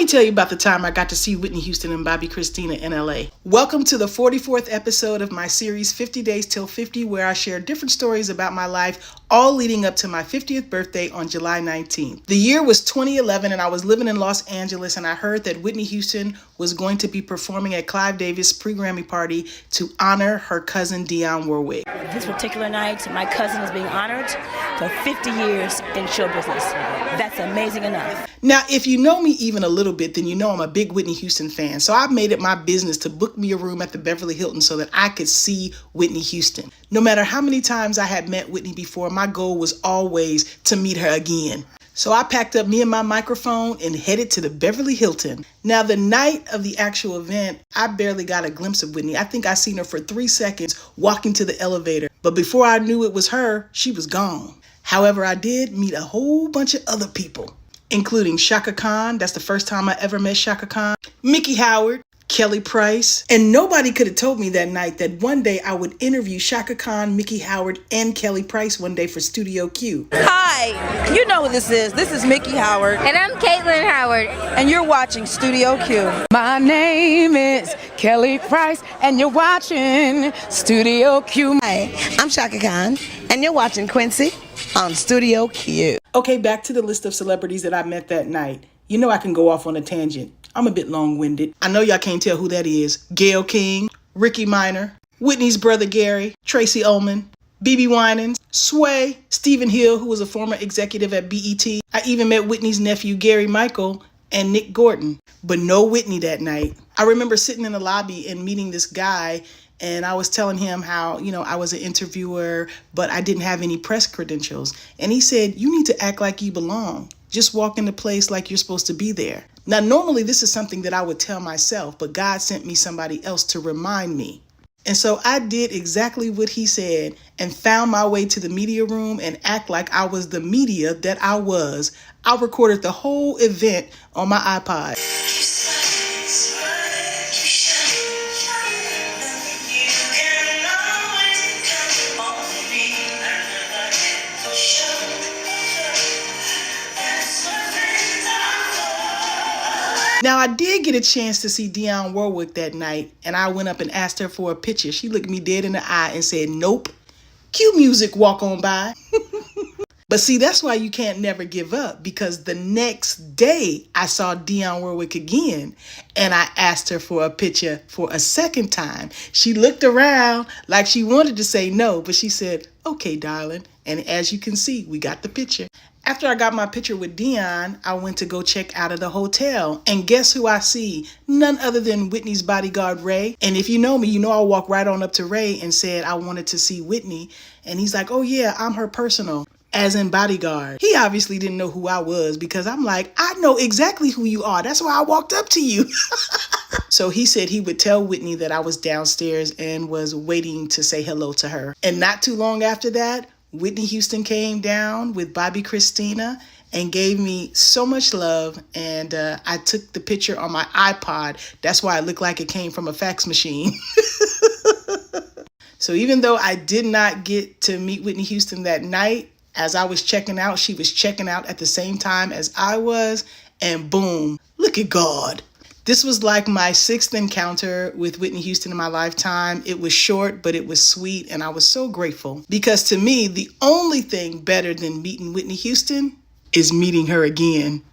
me tell you about the time I got to see Whitney Houston and Bobby Christina in LA. Welcome to the 44th episode of my series 50 Days Till 50, where I share different stories about my life, all leading up to my 50th birthday on July 19th. The year was 2011 and I was living in Los Angeles, and I heard that Whitney Houston was going to be performing at Clive Davis' pre-Grammy party to honor her cousin Dionne Warwick. This particular night, my cousin is being honored for 50 years in show business. That's amazing enough. Now, if you know me even a little bit, then you know I'm a big Whitney Houston fan. So I've made it my business to book me a room at the Beverly Hilton so that I could see Whitney Houston. No matter how many times I had met Whitney before, my goal was always to meet her again. So I packed up me and my microphone and headed to the Beverly Hilton. Now, the night of the actual event, I barely got a glimpse of Whitney. I think I seen her for 3 seconds walking to the elevator. But before I knew it was her, she was gone. However, I did meet a whole bunch of other people, including Chaka Khan. That's the first time I ever met Chaka Khan. Mickey Howard, Kelly Price. And nobody could have told me that night that one day I would interview Chaka Khan, Mickey Howard, and Kelly Price one day for Studio Q. Hi, you know who this is. This is Mickey Howard. And I'm Caitlin Howard. And you're watching Studio Q. My name is Kelly Price, and you're watching Studio Q. Hi, I'm Chaka Khan, and you're watching Quencie on Studio Q. Okay, back to the list of celebrities that I met that night. You know I can go off on a tangent. I'm a bit long-winded. I know y'all can't tell who that is. Gayle King, Ricky Minor, Whitney's brother Gary, Tracy Ullman, BB Winans, Sway, Stephen Hill, who was a former executive at BET. I even met Whitney's nephew Gary Michael and Nick Gordon, but no Whitney that night. I remember sitting in the lobby and meeting this guy, and I was telling him how, I was an interviewer, but I didn't have any press credentials. And he said, you need to act like you belong. Just walk in the place like you're supposed to be there. Now, normally this is something that I would tell myself, but God sent me somebody else to remind me. And so I did exactly what he said and found my way to the media room and act like I was the media that I was. I recorded the whole event on my iPod. Now, I did get a chance to see Dionne Warwick that night, and I went up and asked her for a picture. She looked me dead in the eye and said, nope, cue music, walk on by. But see, that's why you can't never give up, because the next day I saw Dionne Warwick again, and I asked her for a picture for a second time. She looked around like she wanted to say no, but she said, okay, darling. And as you can see, we got the picture. After I got my picture with Dionne, I went to go check out of the hotel. And guess who I see? None other than Whitney's bodyguard, Ray. And if you know me, you know I walked right on up to Ray and said I wanted to see Whitney. And he's like, oh yeah, I'm her personal, as in bodyguard. He obviously didn't know who I was, because I'm like, I know exactly who you are. That's why I walked up to you. So he said he would tell Whitney that I was downstairs and was waiting to say hello to her. And not too long after that, Whitney Houston came down with Bobby Christina and gave me so much love, and I took the picture on my iPod. That's why it looked like it came from a fax machine. So even though I did not get to meet Whitney Houston that night, as I was checking out, she was checking out at the same time as I was, and boom, look at God. This was like my 6th encounter with Whitney Houston in my lifetime. It was short, but it was sweet, and I was so grateful, because to me, the only thing better than meeting Whitney Houston is meeting her again.